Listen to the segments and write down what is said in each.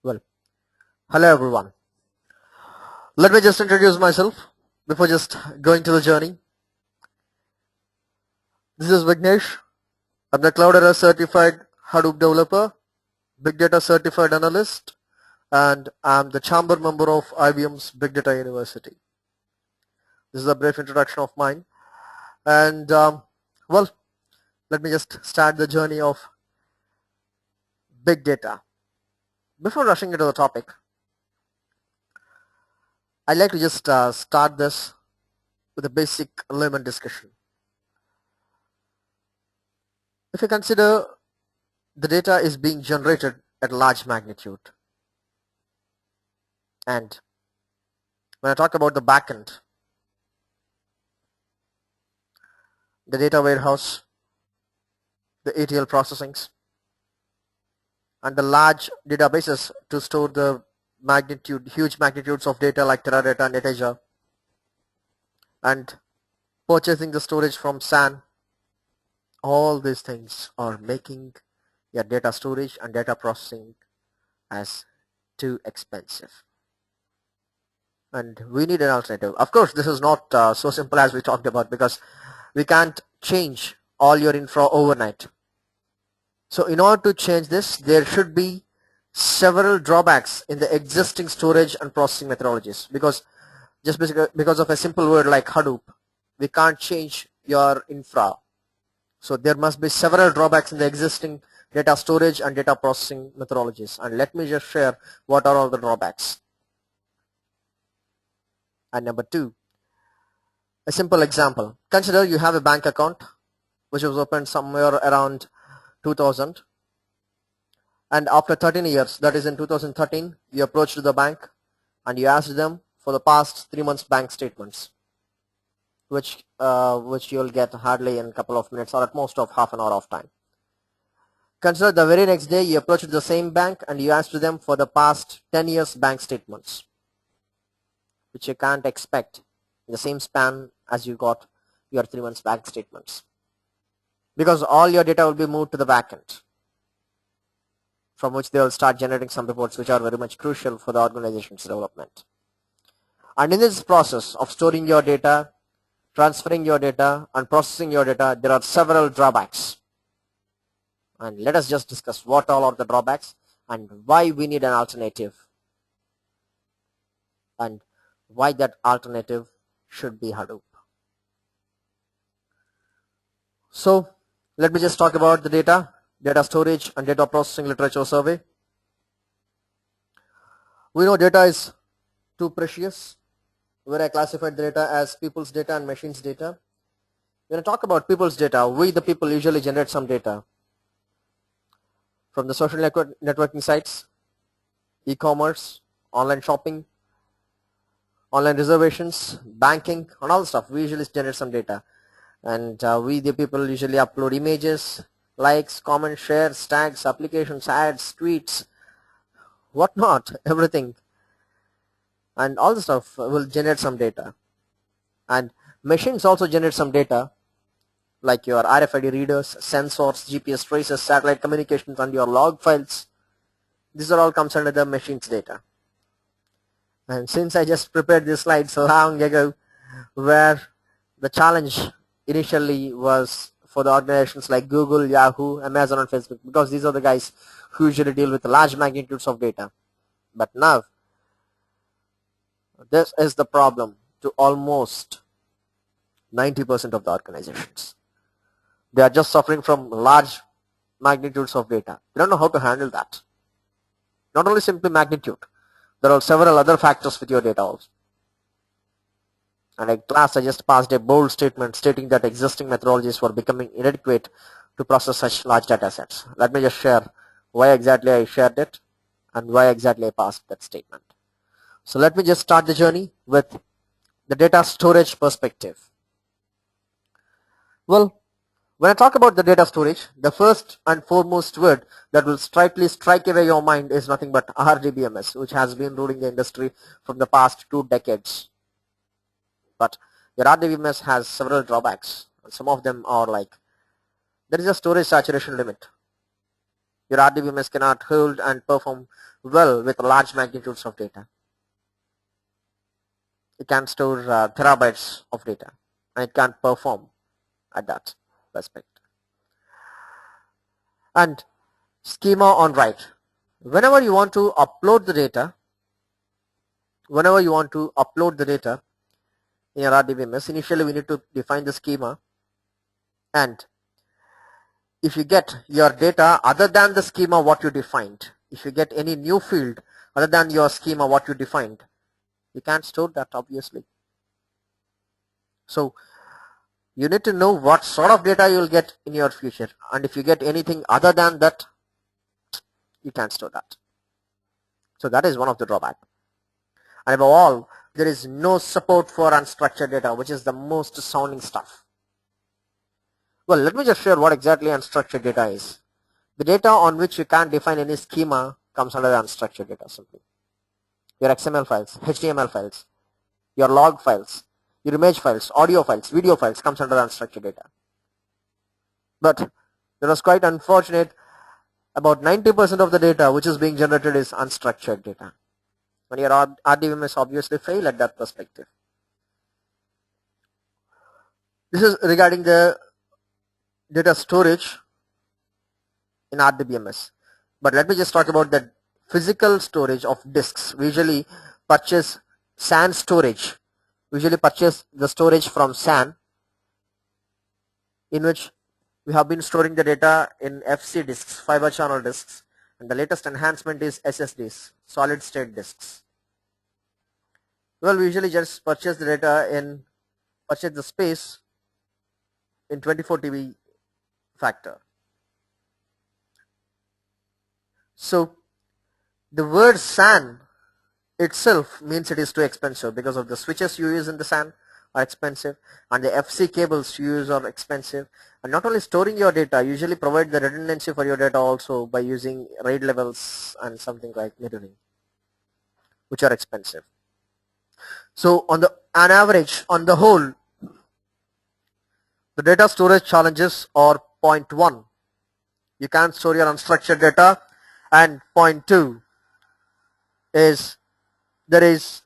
Well, hello everyone. Let me just introduce myself before just going to the journey. This is Vignesh. I'm the Cloudera certified Hadoop developer, Big Data certified analyst, and I'm the chamber member of IBM's Big Data University. This is a brief introduction of mine. And well, let me just start the journey of big data. Before rushing into the topic, I'd like to just start this with a basic layman discussion. If you consider the data is being generated at large magnitude, and when I talk about the backend, the data warehouse, the ETL processings, and the large databases to store the huge magnitudes of data like Teradata and Netezza, and purchasing the storage from SAN, all these things are making your data storage and data processing as too expensive. And we need an alternative. Of course, this is not so simple as we talked about, because we can't change all your infra overnight. So in order to change this, there should be several drawbacks in the existing storage and processing methodologies, because just because of a simple word like Hadoop, we can't change your infra. So there must be several drawbacks in the existing data storage and data processing methodologies. And let me just share what are all the drawbacks. And number two, a simple example. Consider you have a bank account which was opened somewhere around 2000, and after 13 years, that is in 2013, you approached the bank and you asked them for the past 3 months bank statements, which you'll get hardly in a couple of minutes or at most of half an hour of time. Consider the very next day you approached the same bank and you asked them for the past 10 years bank statements, which you can't expect in the same span as you got your 3 months bank statements, because all your data will be moved to the backend, from which they will start generating some reports which are very much crucial for the organization's development. And in this process of storing your data, transferring your data, and processing your data, there are several drawbacks. And let us just discuss what all are the drawbacks and why we need an alternative, and why that alternative should be Hadoop. So let me just talk about the data storage and data processing literature survey. We know data is too precious, where I classified the data as people's data and machines data. When I talk about people's data, we the people usually generate some data from the social networking sites, e-commerce, online shopping, online reservations, banking, and all the stuff. We usually generate some data, and we the people usually upload images, likes, comments, shares, tags, applications, ads, tweets, whatnot, everything, and all the stuff will generate some data. And machines also generate some data, like your RFID readers, sensors, GPS traces, satellite communications, and your log files. These are all comes under the machines data. And since I just prepared these slides long ago, where the challenge initially was for the organizations like Google, Yahoo, Amazon, and Facebook, because these are the guys who usually deal with large magnitudes of data. But now, this is the problem to almost 90% of the organizations. They are just suffering from large magnitudes of data. They don't know how to handle that. Not only simply magnitude, there are several other factors with your data also. And at last, I just passed a bold statement stating that existing methodologies were becoming inadequate to process such large data sets. Let me just share why exactly I shared it and why exactly I passed that statement. So let me just start the journey with the data storage perspective. Well, when I talk about the data storage, the first and foremost word that will strike away your mind is nothing but RDBMS, which has been ruling the industry from the past 2 decades. But your RDBMS has several drawbacks. Some of them are like, there is a storage saturation limit. Your RDBMS cannot hold and perform well with large magnitudes of data. It can store terabytes of data, and it can't perform at that perspective. And schema on write. Whenever you want to upload the data, in your RDBMS, initially we need to define the schema, and if you get your data other than the schema what you defined, if you get any new field other than your schema what you defined, you can't store that obviously. So you need to know what sort of data you will get in your future, and if you get anything other than that, you can't store that. So that is one of the drawbacks. And above all, there is no support for unstructured data, which is the most sounding stuff. Well, let me just share what exactly unstructured data is. The data on which you can't define any schema comes under the unstructured data simply. Your XML files, HTML files, your log files, your image files, audio files, video files comes under unstructured data. But it was quite unfortunate, about 90% of the data which is being generated is unstructured data. And your RDBMS obviously fail at that perspective. This is regarding the data storage in RDBMS. But let me just talk about the physical storage of disks. We usually purchase SAN storage. We usually purchase the storage from SAN, in which we have been storing the data in FC disks, fiber channel disks, and the latest enhancement is SSDs, solid state disks. Well, we usually just purchase the space in 24 TB factor. So the word SAN itself means it is too expensive, because of the switches you use in the SAN are expensive, and the FC cables you use are expensive. And not only storing your data, you usually provide the redundancy for your data also by using RAID levels and something like mirroring, which are expensive. So on average, on the whole, the data storage challenges are point 1. You can't store your unstructured data, and point 2 is there is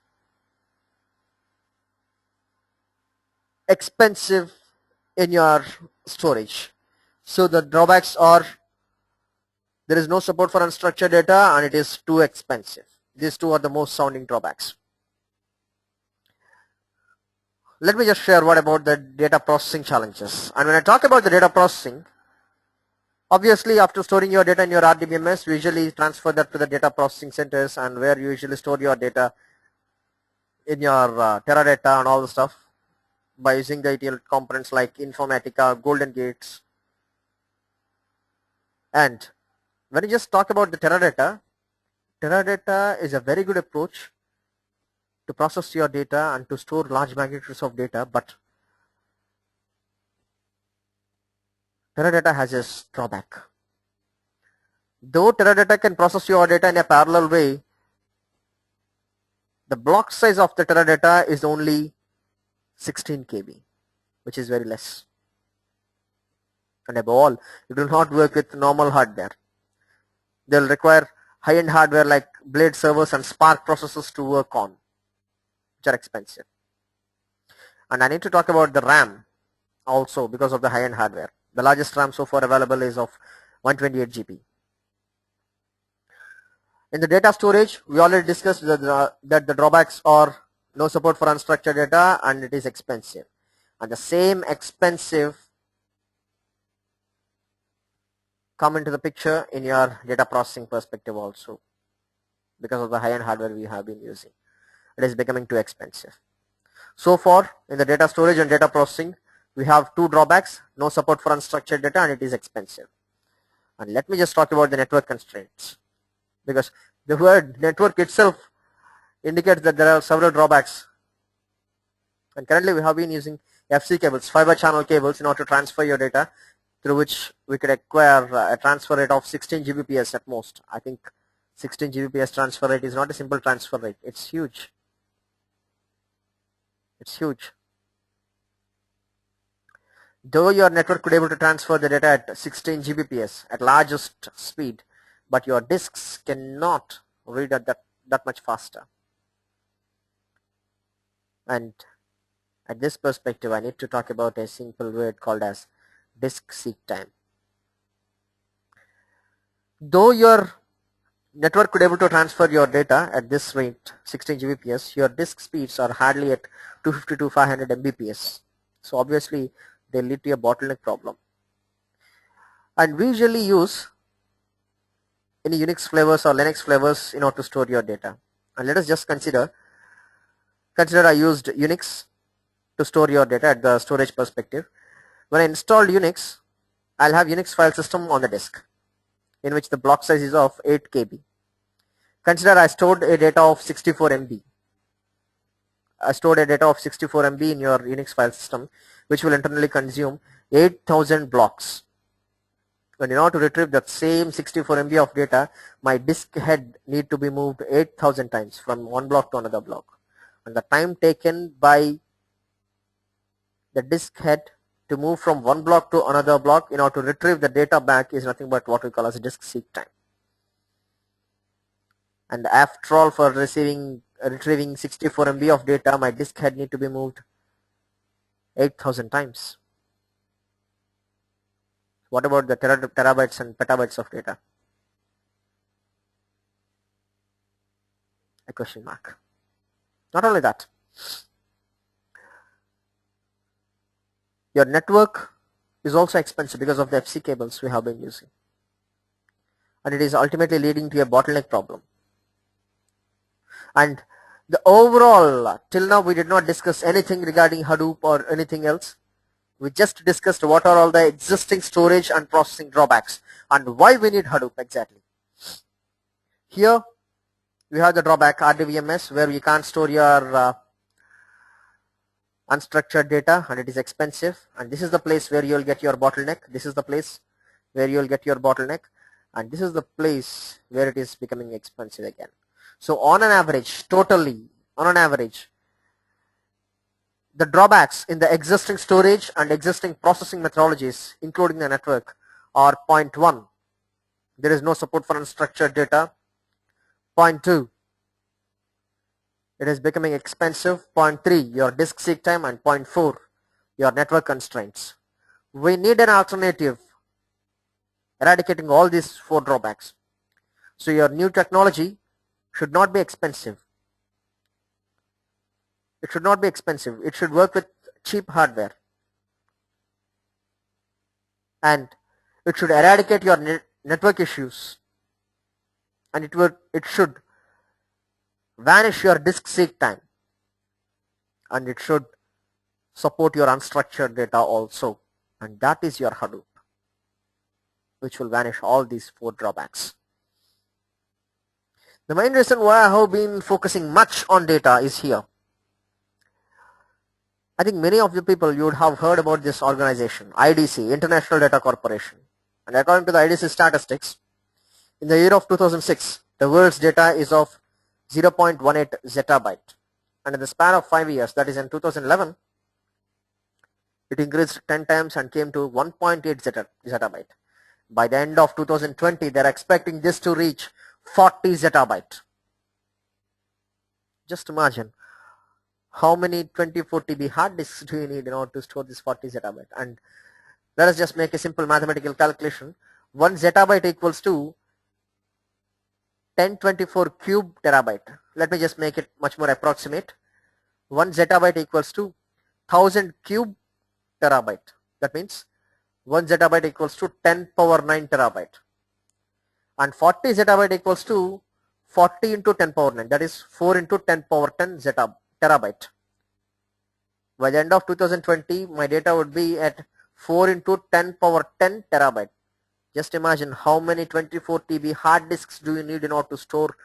expensive in your storage. So the drawbacks are there is no support for unstructured data and it is too expensive. These two are the most sounding drawbacks. Let me just share what about the data processing challenges. And when I talk about the data processing, obviously after storing your data in your RDBMS, we usually transfer that to the data processing centers, and where you usually store your data in your Teradata and all the stuff by using the ETL components like Informatica, Golden Gates. And when you just talk about the Teradata is a very good approach to process your data and to store large magnitudes of data, but Teradata has a drawback. Though Teradata can process your data in a parallel way, the block size of the Teradata is only 16 KB, which is very less. And above all, it will not work with normal hardware. They'll require high-end hardware like blade servers and Spark processors to work on, which are expensive. And I need to talk about the RAM also because of the high-end hardware. The largest RAM so far available is of 128 GB. In the data storage, we already discussed that the drawbacks are no support for unstructured data and it is expensive. And the same expensive come into the picture in your data processing perspective also, because of the high-end hardware we have been using. It is becoming too expensive. So far in the data storage and data processing, we have two drawbacks: no support for unstructured data and it is expensive. And let me just talk about the network constraints, because the word network itself indicates that there are several drawbacks. And currently we have been using FC cables, fiber channel cables, in order to transfer your data, through which we could acquire a transfer rate of 16 Gbps at most. I think 16 Gbps transfer rate is not a simple transfer rate. It's huge. It's huge. Though your network could be able to transfer the data at 16 Gbps at largest speed, but your disks cannot read at that much faster. And at this perspective, I need to talk about a simple word called as disk seek time. Though your network could able to transfer your data at this rate, 16 Gbps, your disk speeds are hardly at 250 to 500 Mbps. So obviously they lead to a bottleneck problem. And we usually use any Unix flavors or Linux flavors in order to store your data. And let us just consider I used Unix to store your data at the storage perspective. When I installed Unix, I'll have Unix file system on the disk, in which the block size is of 8 KB. Consider I stored a data of 64 MB. I stored a data of 64 MB in your Unix file system, which will internally consume 8,000 blocks. When in order to retrieve that same 64 MB of data, my disk head need to be moved 8,000 times from one block to another block. And the time taken by the disk head to move from one block to another block in order to retrieve the data back is nothing but what we call as disk seek time. And after all, for retrieving 64 MB of data, my disk head need to be moved 8,000 times. What about the terabytes and petabytes of data? A question mark. Not only that, your network is also expensive because of the FC cables we have been using, and it is ultimately leading to a bottleneck problem. And the overall, till now we did not discuss anything regarding Hadoop or anything else. We just discussed what are all the existing storage and processing drawbacks and why we need Hadoop exactly. Here we have the drawback RDBMS, where you can't store your unstructured data and it is expensive, and this is the place where you will get your bottleneck. This is the place where you will get your bottleneck, and this is the place where it is becoming expensive again. So on an average, the drawbacks in the existing storage and existing processing methodologies, including the network, are: point 1, there is no support for unstructured data; point 2, it is becoming expensive; point 3, your disk seek time; and point 4, your network constraints. We need an alternative eradicating all these 4 drawbacks. So your new technology should not be expensive. It should not be expensive. It should work with cheap hardware, and it should eradicate your network issues, and it should vanish your disk seek time, and it should support your unstructured data also, and that is your Hadoop, which will vanish all these 4 drawbacks. The main reason why I have been focusing much on data is here. I think many of you people, you would have heard about this organization, IDC, International Data Corporation. And according to the IDC statistics, in the year of 2006, the world's data is of 0.18 zettabyte. And in the span of 5 years, that is in 2011, it increased 10 times and came to 1.8 zettabyte. By the end of 2020, they are expecting this to reach 40 zettabyte. Just imagine how many 24 TB hard disks do you need in order to store this 40 zettabyte. And let us just make a simple mathematical calculation. 1 zettabyte equals to 1024 cube terabyte. Let me just make it much more approximate. 1 zettabyte equals to 1000 cube terabyte. That means 1 zettabyte equals to 10 power 9 terabyte. And 40 zettabyte equals to 40 into 10 power 9. That is 4 into 10 power 10 terabyte. By the end of 2020, my data would be at 4 into 10 power 10 terabyte. Just imagine how many 24 TB hard disks do you need in order to store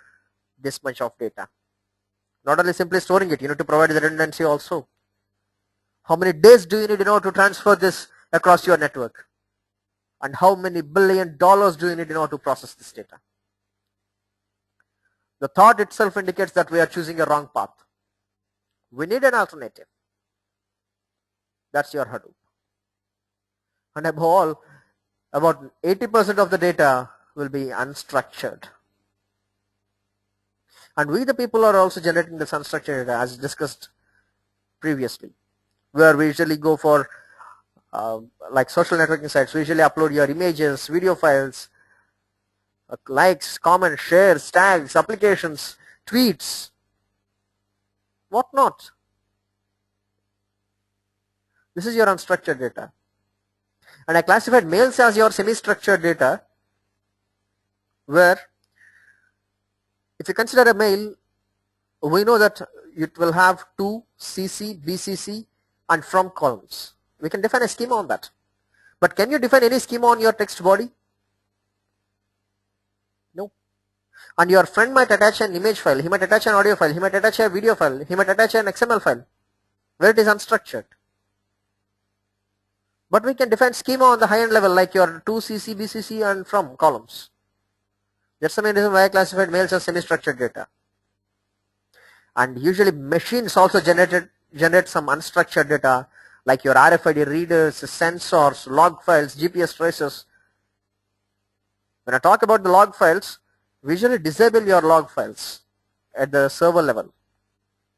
this much of data. Not only simply storing it, you need to provide the redundancy also. How many days do you need in order to transfer this across your network? And how many $billion do you need in order to process this data? The thought itself indicates that we are choosing a wrong path. We need an alternative. That's your Hadoop. And above all, about 80% of the data will be unstructured. And we the people are also generating this unstructured data as discussed previously, where we usually go for like social networking sites. We usually upload your images, video files, likes, comments, shares, tags, applications, tweets, whatnot. This is your unstructured data. And I classified mails as your semi-structured data, where if you consider a mail, we know that it will have to, CC, BCC and from columns. We can define a schema on that. But can you define any schema on your text body? No. And your friend might attach an image file, he might attach an audio file, he might attach a video file, he might attach an XML file, where it is unstructured. But we can define schema on the high-end level, like your to, CC, BCC and from columns. That's the main reason why I classified mails as semi-structured data. And usually machines also generate some unstructured data, like your RFID readers, sensors, log files, GPS tracers. When I talk about the log files, we usually disable your log files at the server level.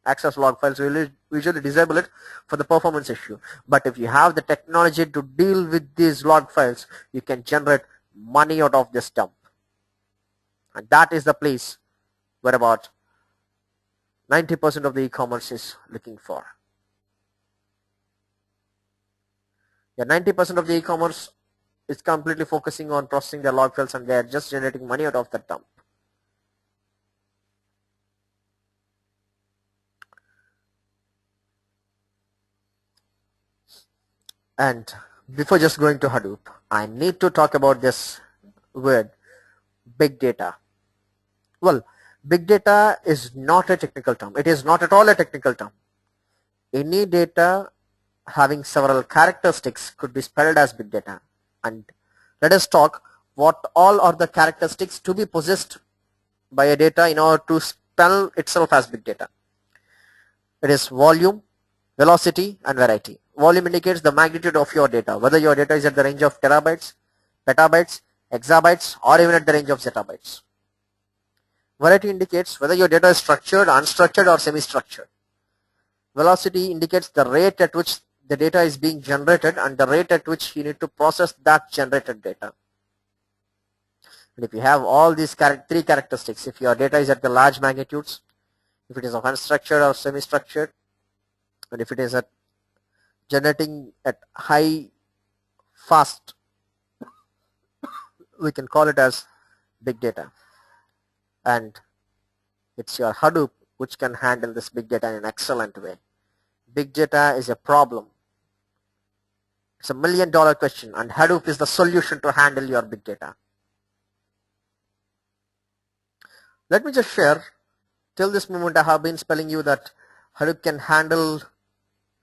Access log files, we usually disable it for the performance issue. But if you have the technology to deal with these log files, you can generate money out of this dump. And that is the place where about 90% of the e-commerce is looking for. Yeah, 90% of the e-commerce is completely focusing on processing their log files, and they are just generating money out of that dump. And before just going to Hadoop, I need to talk about this word, big data. Well, big data is not a technical term. It is not at all a technical term. Any data having several characteristics could be spelled as big data. And let us talk what all are the characteristics to be possessed by a data in order to spell itself as big data. It is volume, velocity and variety. Volume indicates the magnitude of your data, whether your data is at the range of terabytes, petabytes, exabytes or even at the range of zettabytes. Variety indicates whether your data is structured, unstructured or semi-structured. Velocity indicates the rate at which the data is being generated and the rate at which you need to process that generated data. And if you have all these three characteristics, if your data is at the large magnitudes, if it is of unstructured or semi-structured, and if it is at generating at high, fast, we can call it as big data. And it's your Hadoop which can handle this big data in an excellent way. Big data is a problem. It's $1 million question, and Hadoop is the solution to handle your big data. Let me just share, till this moment I have been spelling you that Hadoop can handle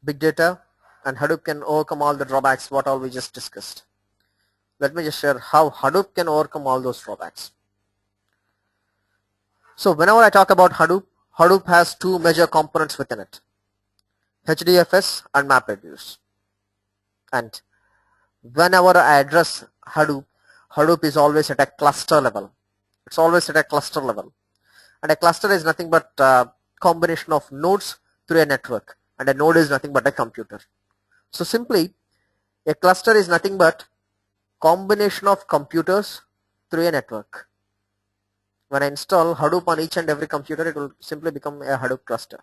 big data and Hadoop can overcome all the drawbacks what all we just discussed. Let me just share how Hadoop can overcome all those drawbacks. So whenever I talk about Hadoop, Hadoop has two major components within it, HDFS and MapReduce. And whenever I address Hadoop, Hadoop is always at a cluster level. It's always at a cluster level. And a cluster is nothing but a combination of nodes through a network. And a node is nothing but a computer. So simply, a cluster is nothing but combination of computers through a network. When I install Hadoop on each and every computer, it will simply become a Hadoop cluster.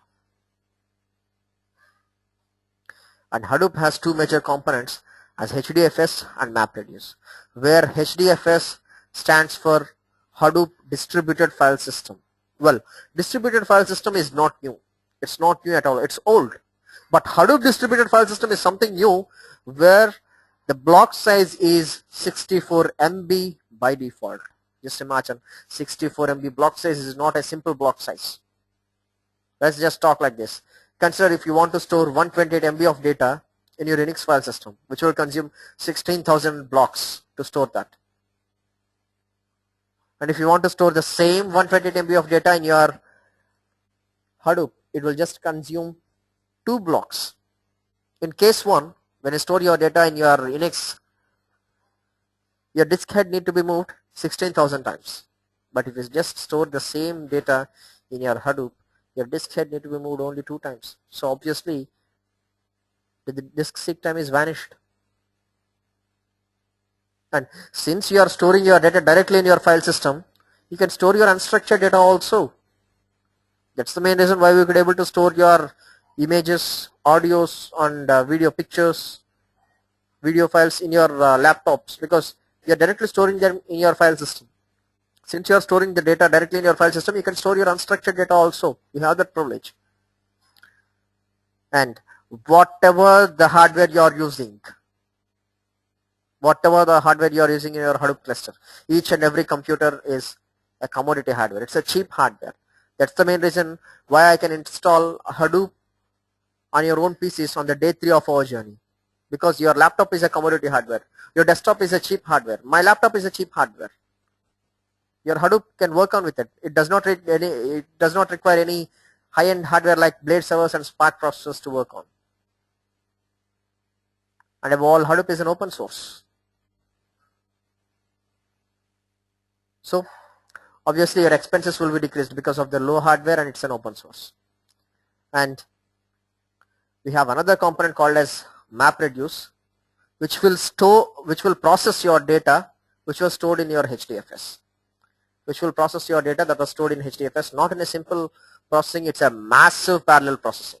And Hadoop has two major components as HDFS and MapReduce, where HDFS stands for Hadoop Distributed File System. Well, distributed file system is not new. It's not new at all. It's old. But Hadoop Distributed File System is something new, where the block size is 64 MB by default. Just imagine 64 MB block size is not a simple block size. Let's just talk like this. Consider if you want to store 128 MB of data in your Unix file system, which will consume 16,000 blocks to store that. And if you want to store the same 128 MB of data in your Hadoop, it will just consume 2 blocks. In case 1, when you store your data in your Unix your disk head need to be moved 16,000 times. But if you just store the same data in your Hadoop, your disk head need to be moved only 2 times. So obviously the disk seek time is vanished. And since you are storing your data directly in your file system, you can store your unstructured data also. That's the main reason why we could able to store your images, audios, and video pictures, video files in your laptops, because you are directly storing them in your file system. Since you are storing the data directly in your file system, you can store your unstructured data also. You have that privilege. And whatever the hardware you are using, in your Hadoop cluster, each and every computer is a commodity hardware. It's a cheap hardware. That's the main reason why I can install Hadoop on your own PCs on the day 3 of our journey, because your laptop is a commodity hardware, your desktop is a cheap hardware, my laptop is a cheap hardware. Your Hadoop can work on with it. It does not require any high-end hardware like blade servers and Spark processors to work on. And above all, Hadoop is an open source. So obviously your expenses will be decreased because of the low hardware, and it's an open source. And we have another component called as MapReduce, which will process your data which was stored in your HDFS. Which will process your data that was stored in HDFS, not in a simple processing, it's a massive parallel processing.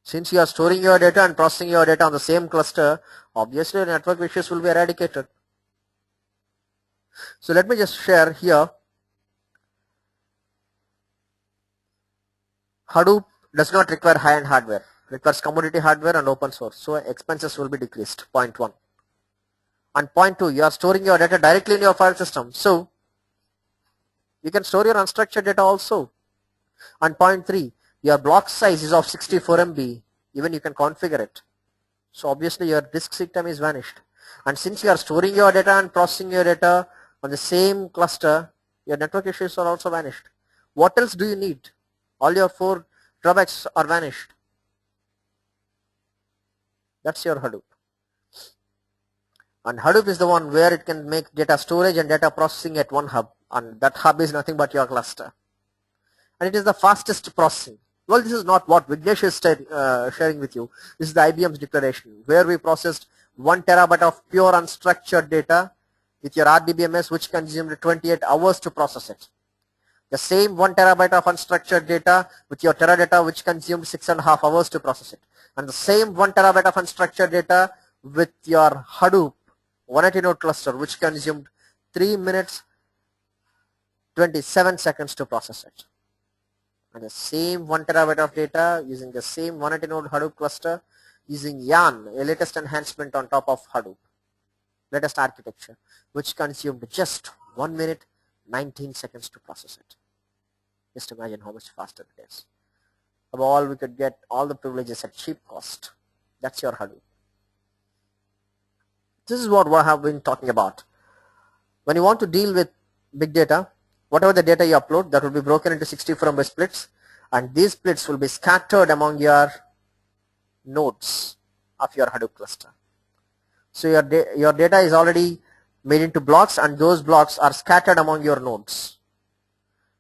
Since you are storing your data and processing your data on the same cluster, obviously network issues will be eradicated. So let me just share here. Hadoop does not require high-end hardware. It requires commodity hardware and open source. So expenses will be decreased, point 1. And point 2, you are storing your data directly in your file system. So you can store your unstructured data also. And point 3, your block size is of 64 MB. Even you can configure it. So obviously your disk seek time is vanished. And since you are storing your data and processing your data on the same cluster, your network issues are also vanished. What else do you need? All your 4 drawbacks are vanished. That's your Hadoop. And Hadoop is the one where it can make data storage and data processing at one hub, and that hub is nothing but your cluster. And it is the fastest processing. Well, this is not what Vignesh is sharing with you. This is the IBM's declaration, where we processed 1 terabyte of pure unstructured data with your RDBMS, which consumed 28 hours to process it. The same 1 terabyte of unstructured data with your Teradata, which consumed 6.5 hours to process it. And the same 1 terabyte of unstructured data with your Hadoop 180 node cluster, which consumed 3 minutes 27 seconds to process it. And the same 1 terabyte of data using the same 180 node Hadoop cluster using Yarn, a latest enhancement on top of Hadoop, latest architecture, which consumed just 1 minute 19 seconds to process it. Just imagine how much faster it is. Above all, we could get all the privileges at cheap cost. That's your Hadoop. This is what I have been talking about. When you want to deal with big data, whatever the data you upload, that will be broken into 64 MB splits, and these splits will be scattered among your nodes of your Hadoop cluster. So your data is already made into blocks, and those blocks are scattered among your nodes.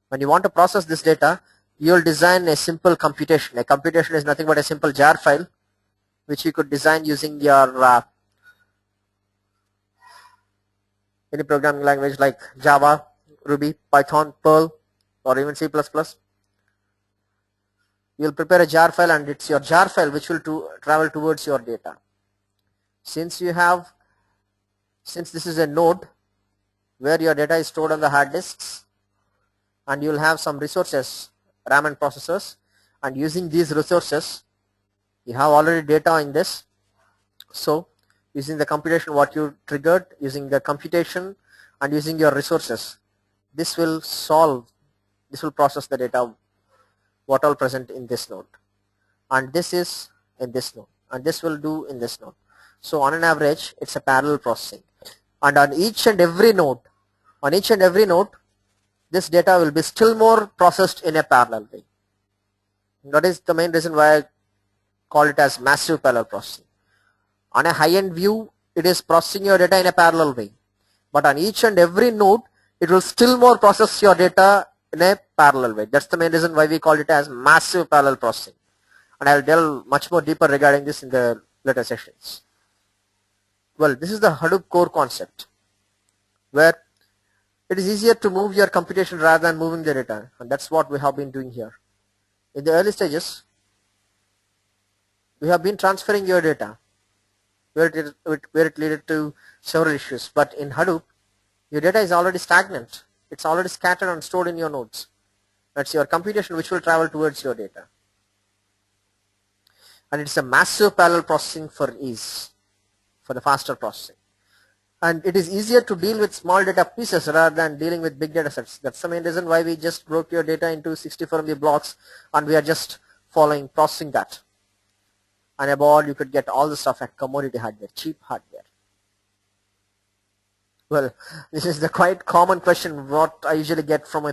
When you want to process this data, you will design a simple computation. A computation is nothing but a simple jar file, which you could design using your any programming language like Java, Ruby, Python, Perl, or even C++. You'll prepare a jar file, and it's your jar file which will travel towards your data. Since this is a node where your data is stored on the hard disks, and you'll have some resources, RAM and processors, and using these resources, you have already data in this. So using the computation what you triggered, using the computation and using your resources, this will process the data what all present in this node, and this is in this node, and this will do in this node. So on an average, it's a parallel processing, and on each and every node, this data will be still more processed in a parallel way. That is the main reason why I call it as massive parallel processing. On a high-end view, it is processing your data in a parallel way. But on each and every node, it will still more process your data in a parallel way. That's the main reason why we call it as massive parallel processing. And I'll delve much more deeper regarding this in the later sessions. Well, this is the Hadoop core concept, where it is easier to move your computation rather than moving the data. And that's what we have been doing here. In the early stages, we have been transferring your data, where it led to several issues. But in Hadoop, your data is already stagnant. It's already scattered and stored in your nodes. That's your computation which will travel towards your data. And it's a massive parallel processing for ease, for the faster processing. And it is easier to deal with small data pieces rather than dealing with big data sets. That's the main reason why we just broke your data into 64 MB blocks and we are just processing that. And above, you could get all the stuff at commodity hardware, cheap hardware. Well, this is the quite common question what I usually get from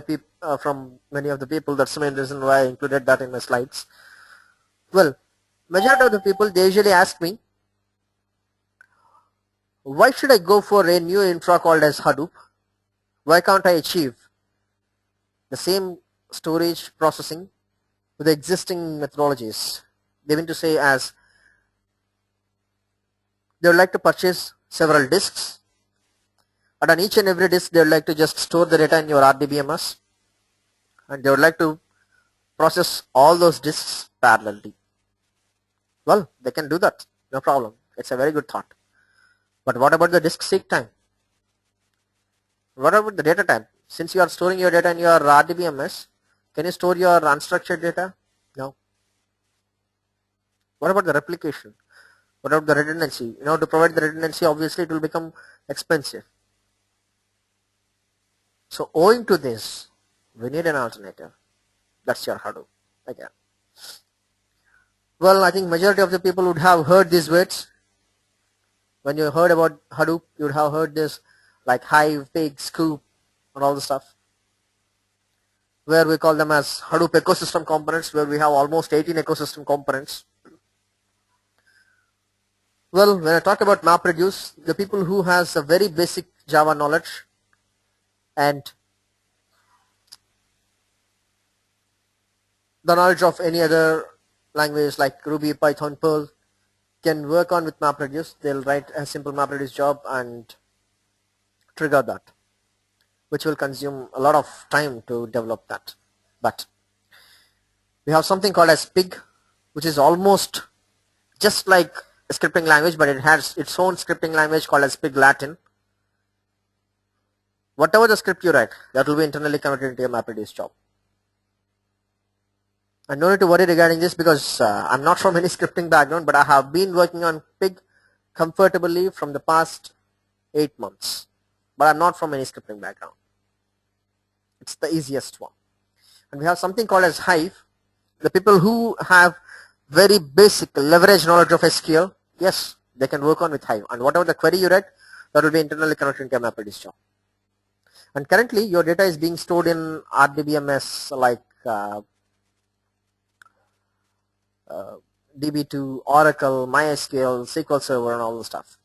from many of the people. That's the main reason why I included that in my slides. Well, majority of the people, they usually ask me, why should I go for a new infra called as Hadoop? Why can't I achieve the same storage processing with the existing methodologies? They mean to say as they would like to purchase several disks, and on each and every disk they would like to just store the data in your RDBMS, and they would like to process all those disks parallelly. Well, they can do that, no problem. It's a very good thought. But what about the disk seek time? What about the data time? Since you are storing your data in your RDBMS, can you store your unstructured data? No. What about the replication? What about the redundancy? To provide the redundancy, obviously it will become expensive. So owing to this, we need an alternative. That's your Hadoop again. Well, I think majority of the people would have heard these words. When you heard about Hadoop, you would have heard this like Hive, Pig, Scoop, and all the stuff, where we call them as Hadoop ecosystem components, where we have almost 18 ecosystem components. Well, when I talk about MapReduce, the people who has a very basic Java knowledge and the knowledge of any other language like Ruby, Python, Perl can work on with MapReduce. They'll write a simple MapReduce job and trigger that, which will consume a lot of time to develop that. But we have something called as Pig, which is almost just like a scripting language, but it has its own scripting language called as Pig Latin. Whatever the script you write, that will be internally converted into a MapReduce job. And no need to worry regarding this because I'm not from any scripting background, but I have been working on Pig comfortably from the past 8 months. But I'm not from any scripting background. It's the easiest one. And we have something called as Hive. The people who have very basic leverage knowledge of SQL, yes, they can work on with Hive. And whatever the query you write, that will be internally converted into a MapReduce job. And currently, your data is being stored in RDBMS like DB2, Oracle, MySQL, SQL Server, and all the stuff.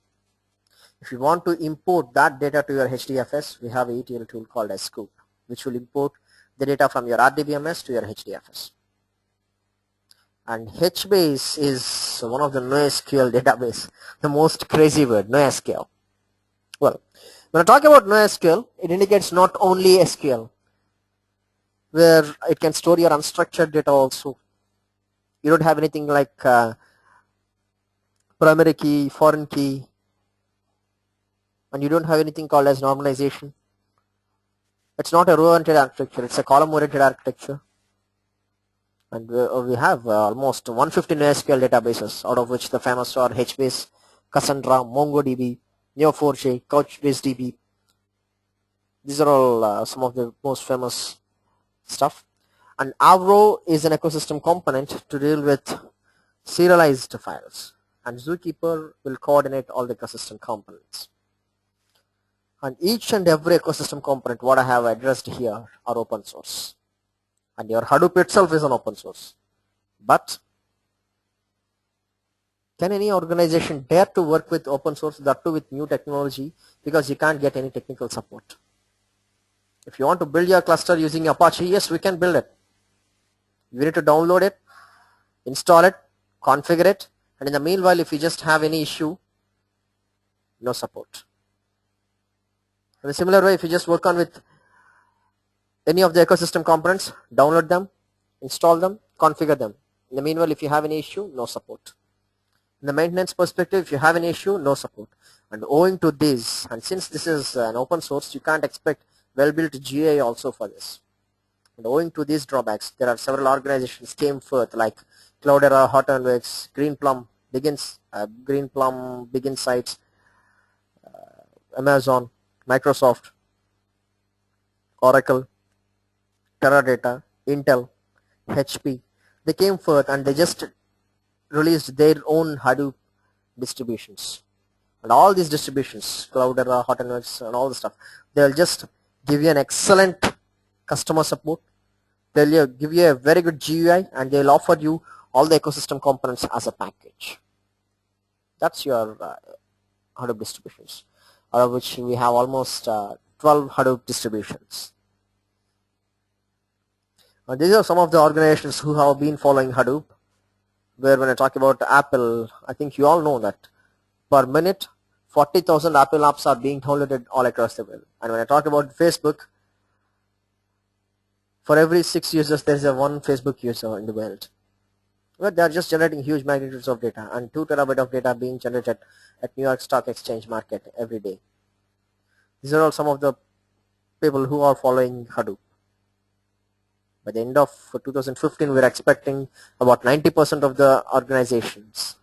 If you want to import that data to your HDFS, we have an ETL tool called as Scoop, which will import the data from your RDBMS to your HDFS. And HBase is one of the NoSQL database, the most crazy word, NoSQL. Well, when I talk about NoSQL, it indicates not only SQL, where it can store your unstructured data also. You don't have anything like primary key, foreign key, and you don't have anything called as normalization. It's not a row-oriented architecture, it's a column-oriented architecture. And we have almost 150 NoSQL databases, out of which the famous are HBase, Cassandra, MongoDB, Neo4j, Couchbase DB. These are all some of the most famous stuff. And Avro is an ecosystem component to deal with serialized files. And Zookeeper will coordinate all the ecosystem components. And each and every ecosystem component, what I have addressed here, are open source. And your Hadoop itself is an open source. But Can any organization dare to work with open source, that too with new technology, because you can't get any technical support? If you want to build your cluster using Apache, yes, we can build it. You need to download it, install it, configure it, and in the meanwhile, if you just have any issue, no support. In a similar way, if you just work on with any of the ecosystem components, download them, install them, configure them. In the meanwhile, if you have any issue, no support. In the maintenance perspective, if you have an issue, no support. And owing to this, and since this is an open source, you can't expect well-built GUI also for this. And owing to these drawbacks, there are several organizations came forth like Cloudera, Hot&Works, Greenplum, Begin Sites, Amazon, Microsoft, Oracle, Teradata, Intel, HP. They came forth and they just released their own Hadoop distributions. And all these distributions, Cloudera, Hot&Works, and all the stuff, they'll just give you an excellent customer support. They'll give you a very good GUI, and they'll offer you all the ecosystem components as a package. That's your Hadoop distributions, out of which we have almost 12 Hadoop distributions. These are some of the organizations who have been following Hadoop, where when I talk about Apple, I think you all know that per minute 40,000 Apple apps are being downloaded all across the world. And when I talk about Facebook, for every 6 users there is a one Facebook user in the world. But they are just generating huge magnitudes of data, and 2 terabyte of data being generated at New York Stock Exchange market every day. These are all some of the people who are following Hadoop. By the end of 2015, we are expecting about 90% of the organizations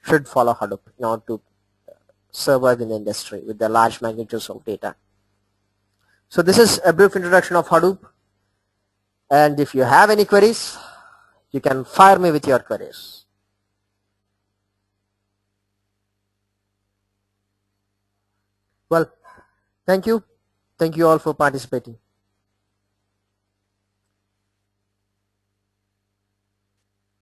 should follow Hadoop in order to survive in the industry with the large magnitudes of data. So this is a brief introduction of Hadoop, and if you have any queries, you can fire me with your queries. Well, thank you all for participating.